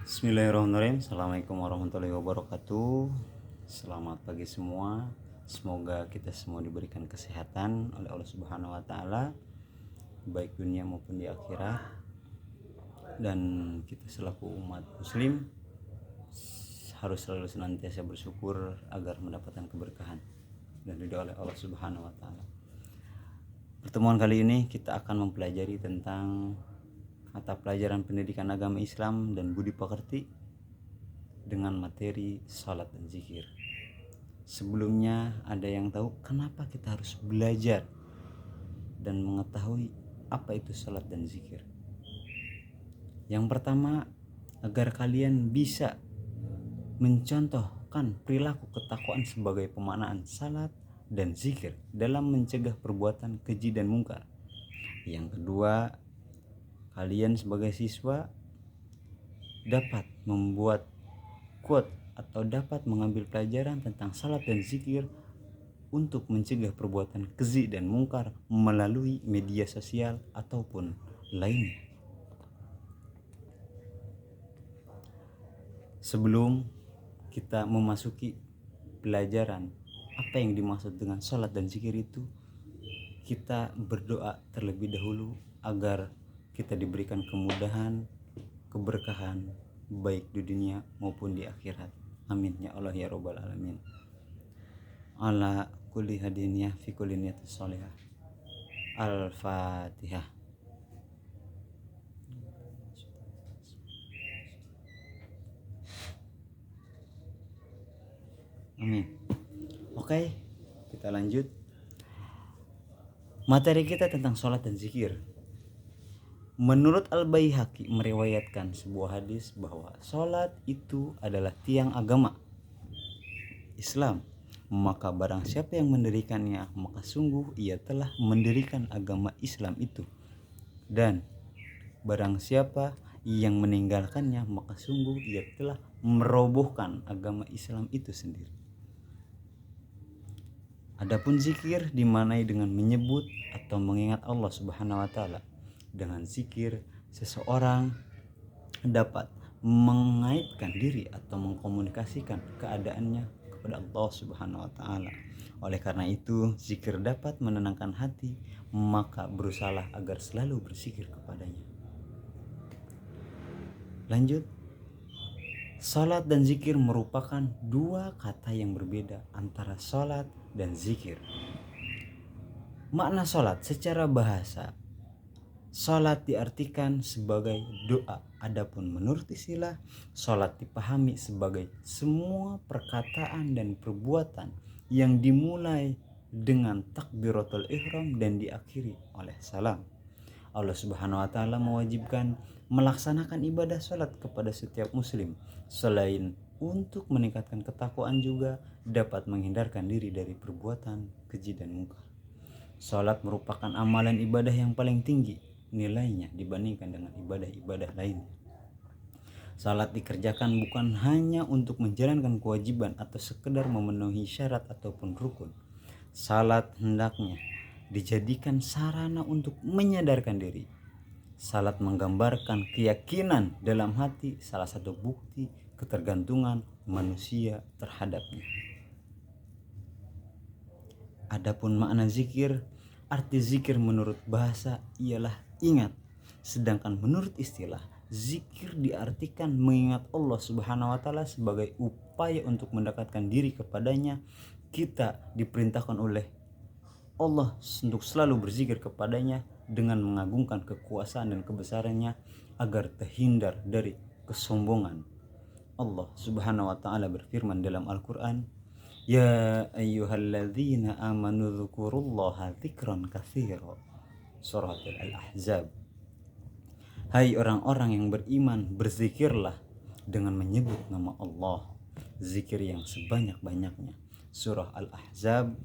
Bismillahirrahmanirrahim. Assalamualaikum warahmatullahi wabarakatuh. Selamat pagi semua. Semoga kita semua diberikan kesehatan oleh Allah Subhanahu wa taala, baik dunia maupun di akhirat. Dan kita selaku umat muslim harus selalu senantiasa bersyukur agar mendapatkan keberkahan dan ridha oleh Allah Subhanahu wa taala. Pertemuan kali ini kita akan mempelajari tentang mata pelajaran pendidikan agama Islam dan budi pekerti dengan materi salat dan zikir. Sebelumnya, ada yang tahu kenapa kita harus belajar dan mengetahui apa itu salat dan zikir? Yang pertama, agar kalian bisa mencontohkan perilaku ketakwaan sebagai pemaknaan salat dan zikir dalam mencegah perbuatan keji dan mungkar. Yang kedua, kalian sebagai siswa dapat membuat quote atau dapat mengambil pelajaran tentang salat dan zikir untuk mencegah perbuatan keji dan mungkar melalui media sosial ataupun lainnya. Sebelum kita memasuki pelajaran apa yang dimaksud dengan salat dan zikir itu, kita berdoa terlebih dahulu agar kita diberikan kemudahan, keberkahan baik di dunia maupun di akhirat. Amin ya Allah ya Rabbal alamin. Ala kulli hadiniyah fi kulli niyatis sholihah. Al-Fatihah. Amin. Oke, kita lanjut. Materi kita tentang sholat dan zikir. Menurut Al-Baihaqi meriwayatkan sebuah hadis bahwa sholat itu adalah tiang agama Islam. Maka barang siapa yang mendirikannya, maka sungguh ia telah mendirikan agama Islam itu. Dan barang siapa yang meninggalkannya, maka sungguh ia telah merobohkan agama Islam itu sendiri. Adapun zikir dimaknai dengan menyebut atau mengingat Allah Subhanahu wa taala. Dengan zikir, seseorang dapat mengaitkan diri atau mengkomunikasikan keadaannya kepada Allah Subhanahu wa taala. Oleh karena itu, zikir dapat menenangkan hati, maka berusahalah agar selalu berzikir kepadanya. Lanjut. Salat dan zikir merupakan dua kata yang berbeda antara salat dan zikir. Makna salat secara bahasa, salat diartikan sebagai doa. Adapun menurut istilah, salat dipahami sebagai semua perkataan dan perbuatan yang dimulai dengan takbiratul ihram dan diakhiri oleh salam. Allah Subhanahu wa taala mewajibkan melaksanakan ibadah salat kepada setiap muslim. Selain untuk meningkatkan ketakwaan, juga dapat menghindarkan diri dari perbuatan keji dan mungkar. Salat merupakan amalan ibadah yang paling tinggi nilainya dibandingkan dengan ibadah-ibadah lainnya. Salat dikerjakan bukan hanya untuk menjalankan kewajiban atau sekedar memenuhi syarat ataupun rukun. Salat hendaknya dijadikan sarana untuk menyadarkan diri. Salat menggambarkan keyakinan dalam hati, salah satu bukti ketergantungan manusia terhadapnya. Adapun makna zikir, arti zikir menurut bahasa ialah ingat. Sedangkan menurut istilah, zikir diartikan mengingat Allah Subhanahu wa taala sebagai upaya untuk mendekatkan diri kepadanya. Kita diperintahkan oleh Allah untuk selalu berzikir kepadanya dengan mengagungkan kekuasaan dan kebesarannya agar terhindar dari kesombongan. Allah Subhanahu wa taala berfirman dalam Al-Qur'an, "Ya ayyuhalladzina amanu dzkurullaha dzikran katsira." Surah Al-Ahzab. Hai orang-orang yang beriman, berzikirlah dengan menyebut nama Allah, zikir yang sebanyak-banyaknya. Surah Al-Ahzab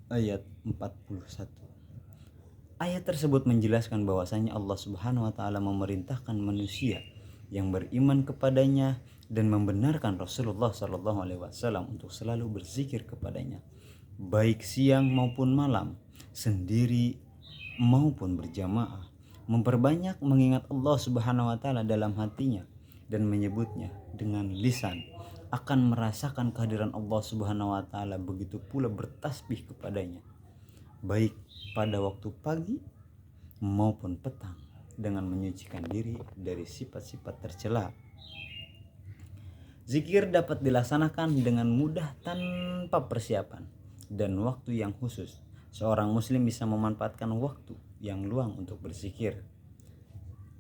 ayat 41. Ayat tersebut menjelaskan bahwasanya Allah Subhanahu wa taala memerintahkan manusia yang beriman kepadanya dan membenarkan Rasulullah sallallahu alaihi wasallam untuk selalu berzikir kepadanya, baik siang maupun malam, sendiri maupun berjamaah, memperbanyak mengingat Allah Subhanahu wa taala dalam hatinya, dan menyebutnya dengan lisan akan merasakan kehadiran Allah Subhanahu wa taala, begitu pula bertasbih kepadanya baik pada waktu pagi maupun petang dengan menyucikan diri dari sifat-sifat tercela. Zikir dapat dilaksanakan dengan mudah tanpa persiapan dan waktu yang khusus. Seorang muslim bisa memanfaatkan waktu yang luang untuk berzikir.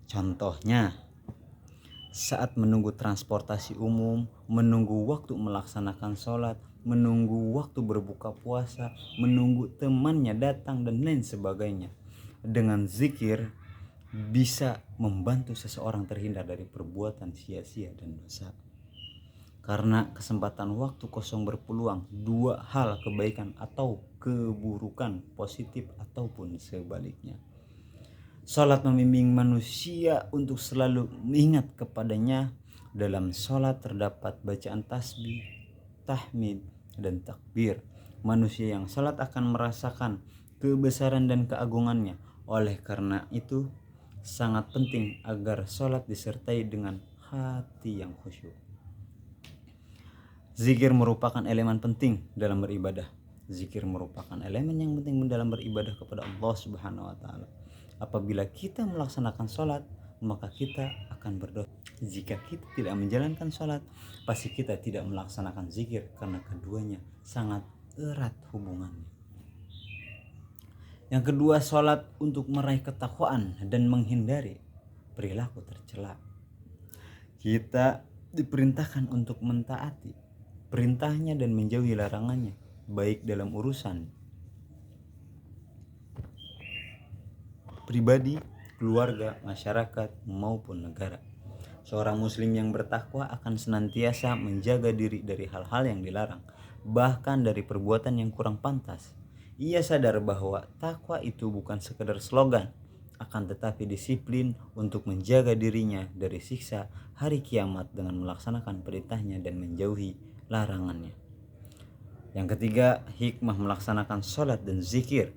Contohnya, saat menunggu transportasi umum, menunggu waktu melaksanakan sholat, menunggu waktu berbuka puasa, menunggu temannya datang, dan lain sebagainya. Dengan zikir bisa membantu seseorang terhindar dari perbuatan sia-sia dan dosa. Karena kesempatan waktu kosong berpeluang dua hal kebaikan atau keburukan, positif ataupun sebaliknya. Salat membimbing manusia untuk selalu mengingat kepadanya. Dalam salat terdapat bacaan tasbih, tahmid, dan takbir. Manusia yang salat akan merasakan kebesaran dan keagungannya. Oleh karena itu, sangat penting agar salat disertai dengan hati yang khusyuk. Zikir merupakan elemen penting dalam beribadah. Zikir merupakan elemen yang penting dalam beribadah kepada Allah Subhanahu wa taala. Apabila kita melaksanakan sholat, maka kita akan berdosa. Jika kita tidak menjalankan sholat, pasti kita tidak melaksanakan zikir, karena keduanya sangat erat hubungannya. Yang kedua, sholat untuk meraih ketakwaan dan menghindari perilaku tercela. Kita diperintahkan untuk mentaati perintahnya dan menjauhi larangannya, baik dalam urusan pribadi, keluarga, masyarakat, maupun negara. Seorang muslim yang bertakwa akan senantiasa menjaga diri dari hal-hal yang dilarang, bahkan dari perbuatan yang kurang pantas. Ia sadar bahwa takwa itu bukan sekedar slogan, akan tetapi disiplin untuk menjaga dirinya dari siksa hari kiamat dengan melaksanakan perintahnya dan menjauhi larangannya. Yang ketiga, hikmah melaksanakan sholat dan zikir.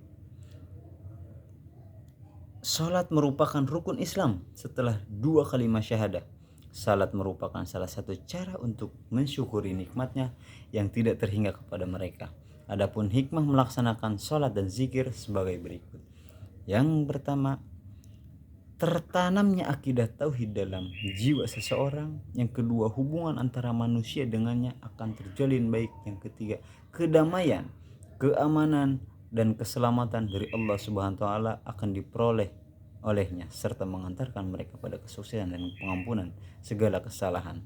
Salat merupakan rukun Islam setelah 2 kalimat syahadah. Salat merupakan salah satu cara untuk mensyukuri nikmatnya yang tidak terhingga kepada mereka. Adapun hikmah melaksanakan salat dan zikir sebagai berikut. Yang pertama, tertanamnya akidah tauhid dalam jiwa seseorang. Yang kedua, hubungan antara manusia dengannya akan terjalin baik. Yang ketiga, kedamaian, keamanan, dan keselamatan dari Allah Subhanahu wa taala akan diperoleh olehnya, serta mengantarkan mereka pada kesuksesan dan pengampunan segala kesalahan.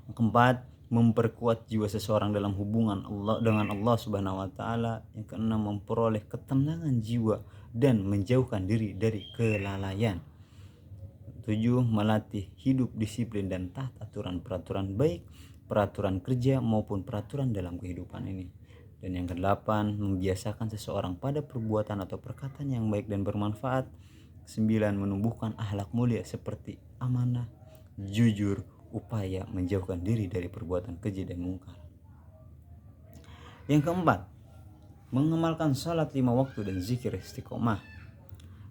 Yang keempat, memperkuat jiwa seseorang dalam hubungan Allah dengan Allah Subhanahu wa taala. Yang keenam, memperoleh ketenangan jiwa dan menjauhkan diri dari kelalaian. 7, melatih hidup disiplin dan taat aturan peraturan baik, peraturan kerja maupun peraturan dalam kehidupan ini. Dan yang ke-8, membiasakan seseorang pada perbuatan atau perkataan yang baik dan bermanfaat. 9, menumbuhkan akhlak mulia seperti amanah, jujur, upaya menjauhkan diri dari perbuatan keji dan mungkar. Yang keempat, mengamalkan salat 5 waktu dan zikir istiqomah.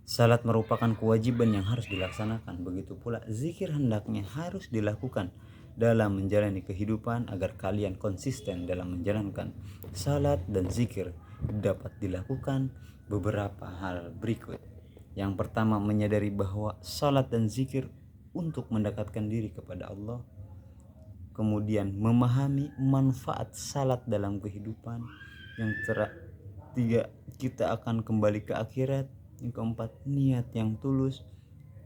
Salat merupakan kewajiban yang harus dilaksanakan, begitu pula zikir hendaknya harus dilakukan dalam menjalani kehidupan agar kalian konsisten dalam menjalankan salat dan zikir. Dapat dilakukan beberapa hal berikut. Yang pertama, menyadari bahwa salat dan zikir untuk mendekatkan diri kepada Allah. Kemudian memahami manfaat salat dalam kehidupan. Yang ketiga, kita akan kembali ke akhirat. Yang keempat, niat yang tulus.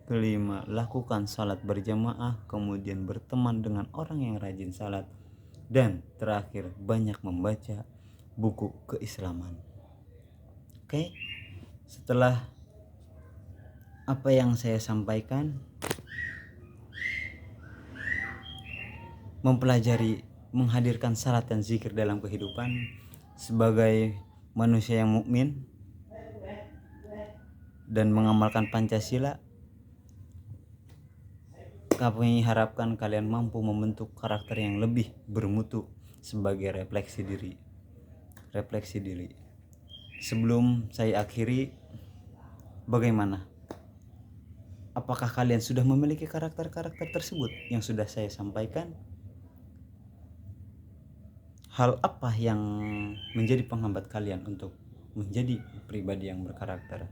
Kelima, lakukan salat berjamaah. Kemudian berteman dengan orang yang rajin salat. Dan terakhir, banyak membaca buku keislaman. Oke, setelah apa yang saya sampaikan, mempelajari, menghadirkan salat dan zikir dalam kehidupan sebagai manusia yang mukmin dan mengamalkan Pancasila, kami harapkan kalian mampu membentuk karakter yang lebih bermutu sebagai refleksi diri. Sebelum saya akhiri, bagaimana Apakah kalian sudah memiliki karakter-karakter tersebut yang sudah saya sampaikan? Hal apa yang menjadi penghambat kalian untuk menjadi pribadi yang berkarakter?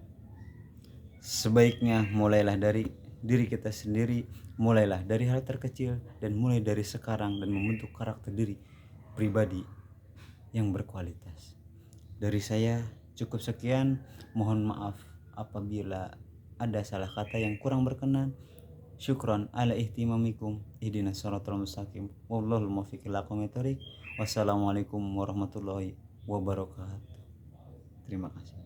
Sebaiknya mulailah dari diri kita sendiri, mulailah dari hal terkecil dan mulai dari sekarang dan membentuk karakter diri pribadi yang berkualitas. Dari saya cukup sekian, mohon maaf apabila ada salah kata yang kurang berkenan. Syukron ala ihtimamikum ihdinas shiratal mustaqim. Wallahul muwaffiq ila aqwamit thoriq. Wassalamualaikum warahmatullahi wabarakatuh. Terima kasih.